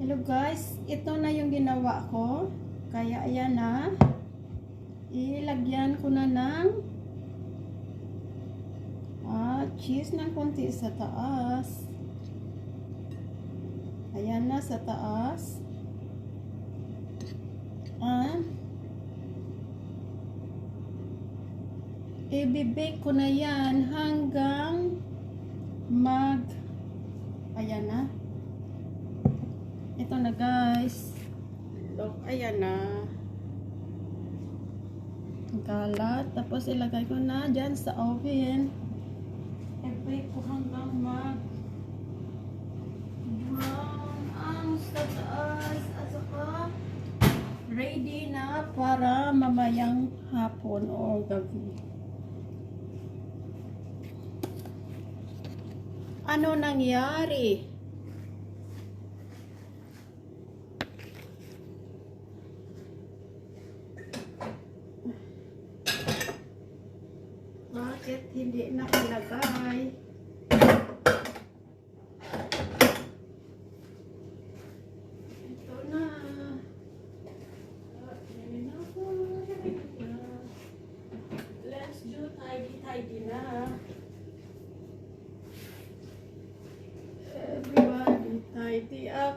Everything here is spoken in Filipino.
Hello guys, ito na yung ginawa ko. Kaya ayan na. Ilagyan ko na ng cheese ng konti sa taas. Ayan na sa taas. I-bake ko na yan hanggang ayan na. Ito na guys. Look, ayan na. Kalat. Tapos ilagay ko na dyan sa oven. I-bake ko hanggang brown ang sa taas. At saka ready na para mamayang hapon o gabi. Ano nangyari? Bakit hindi nakalagay? Ito na. Let's do tidy na. Everybody tidy up.